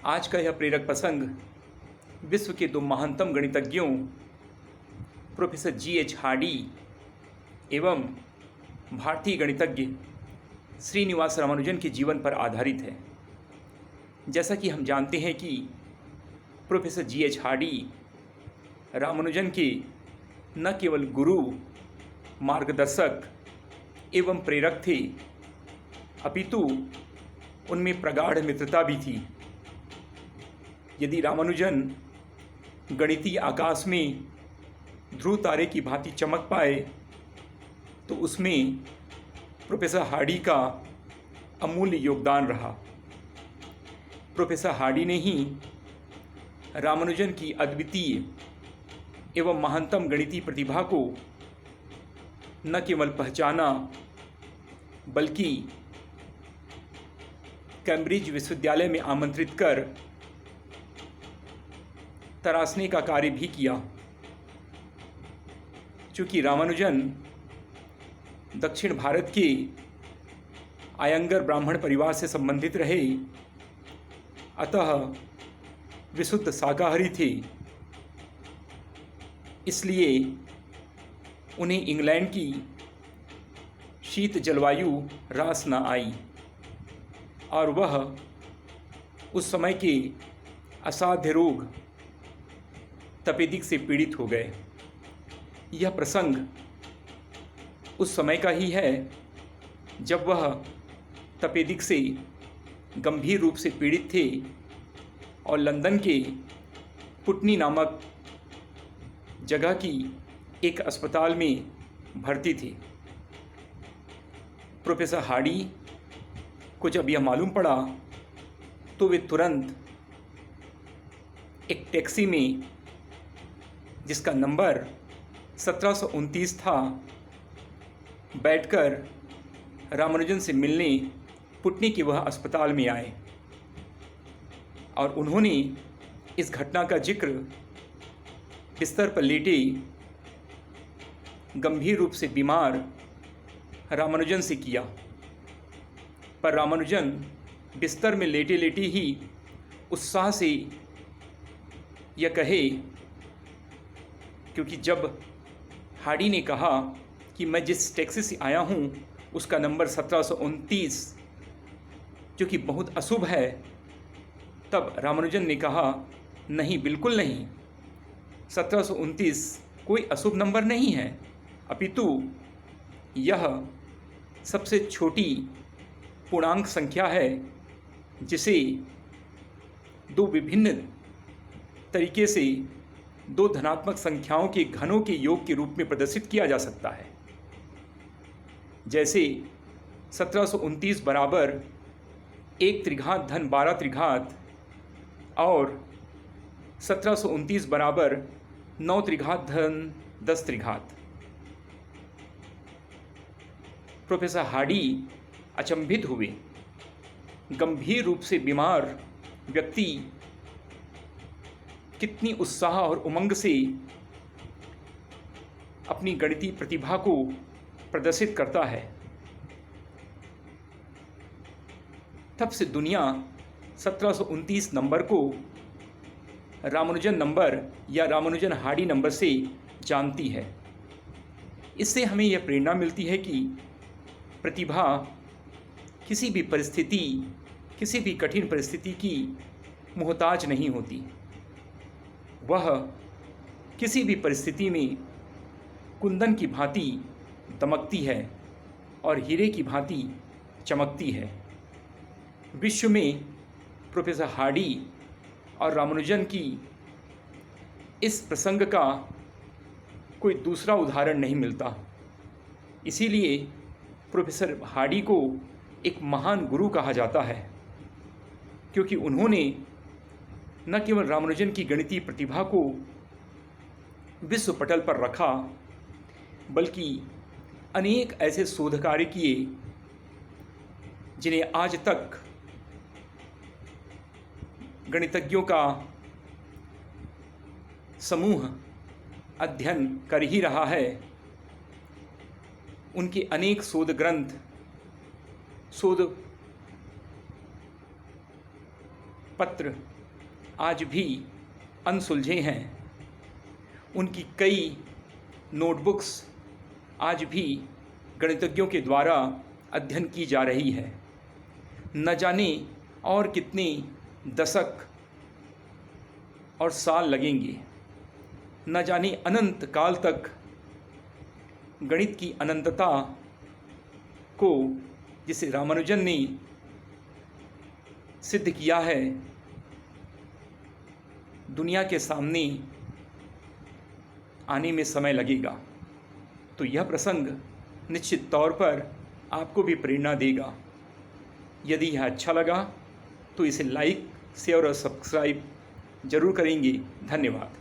आज का यह प्रेरक प्रसंग विश्व के दो महानतम गणितज्ञों प्रोफेसर G.H. हार्डी एवं भारतीय गणितज्ञ श्रीनिवास रामानुजन के जीवन पर आधारित है। जैसा कि हम जानते हैं कि प्रोफेसर G.H. हार्डी रामानुजन के न केवल गुरु, मार्गदर्शक एवं प्रेरक थे, अपितु उनमें प्रगाढ़ मित्रता भी थी। यदि रामानुजन गणितीय आकाश में ध्रुव तारे की भांति चमक पाए, तो उसमें प्रोफेसर हार्डी का अमूल्य योगदान रहा। प्रोफेसर हार्डी ने ही रामानुजन की अद्वितीय एवं महानतम गणितीय प्रतिभा को न केवल पहचाना, बल्कि कैम्ब्रिज विश्वविद्यालय में आमंत्रित कर तराशने का कार्य भी किया। चूँकि रामानुजन दक्षिण भारत के आयंगर ब्राह्मण परिवार से संबंधित रहे, अतः विशुद्ध शाकाहारी थे। इसलिए उन्हें इंग्लैंड की शीत जलवायु रास न आई और वह उस समय के असाध्य रोग तपेदिक से पीड़ित हो गए। यह प्रसंग उस समय का ही है जब वह तपेदिक से गंभीर रूप से पीड़ित थे और लंदन के पुटनी नामक जगह की एक अस्पताल में भर्ती थे। प्रोफेसर हार्डी को जब यह मालूम पड़ा तो वे तुरंत एक टैक्सी में, जिसका नंबर 1729 था, बैठकर रामानुजन से मिलने पुटनी के वह अस्पताल में आए और उन्होंने इस घटना का जिक्र बिस्तर पर लेटे गंभीर रूप से बीमार रामानुजन से किया। पर रामानुजन बिस्तर में लेटे लेटे ही उत्साह से यह कहे, क्योंकि जब हार्डी ने कहा कि मैं जिस टैक्सी से आया हूँ उसका नंबर 1729, जो कि बहुत अशुभ है, तब रामानुजन ने कहा, नहीं, बिल्कुल नहीं, 1729 कोई अशुभ नंबर नहीं है, अपितु यह सबसे छोटी पूर्णांक संख्या है जिसे दो विभिन्न तरीके से दो धनात्मक संख्याओं के घनों के योग के रूप में प्रदर्शित किया जा सकता है। जैसे 1729 बराबर 1 त्रिघात धन 12 त्रिघात और 1729 बराबर 9 त्रिघात धन 10 त्रिघात। प्रोफेसर हार्डी अचंभित हुए। गंभीर रूप से बीमार व्यक्ति कितनी उत्साह और उमंग से अपनी गणितीय प्रतिभा को प्रदर्शित करता है। तब से दुनिया 1729 नंबर को रामानुजन नंबर या रामानुजन हार्डी नंबर से जानती है। इससे हमें यह प्रेरणा मिलती है कि प्रतिभा किसी भी परिस्थिति, किसी भी कठिन परिस्थिति की मोहताज नहीं होती। वह किसी भी परिस्थिति में कुंदन की भांति दमकती है और हीरे की भांति चमकती है। विश्व में प्रोफेसर हार्डी और रामानुजन की इस प्रसंग का कोई दूसरा उदाहरण नहीं मिलता। इसीलिए प्रोफेसर हार्डी को एक महान गुरु कहा जाता है, क्योंकि उन्होंने न केवल रामानुजन की गणितीय प्रतिभा को विश्व पटल पर रखा, बल्कि अनेक ऐसे शोध कार्य किए जिन्हें आज तक गणितज्ञों का समूह अध्ययन कर ही रहा है। उनके अनेक शोध ग्रंथ, शोध पत्र आज भी अनसुलझे हैं, उनकी कई नोटबुक्स आज भी गणितज्ञों के द्वारा अध्ययन की जा रही है। न जाने और कितने दशक और साल लगेंगे, न जाने अनंत काल तक गणित की अनंतता को, जिसे रामानुजन ने सिद्ध किया है, दुनिया के सामने आने में समय लगेगा। तो यह प्रसंग निश्चित तौर पर आपको भी प्रेरणा देगा। यदि यह अच्छा लगा तो इसे लाइक, शेयर और सब्सक्राइब जरूर करेंगे। धन्यवाद।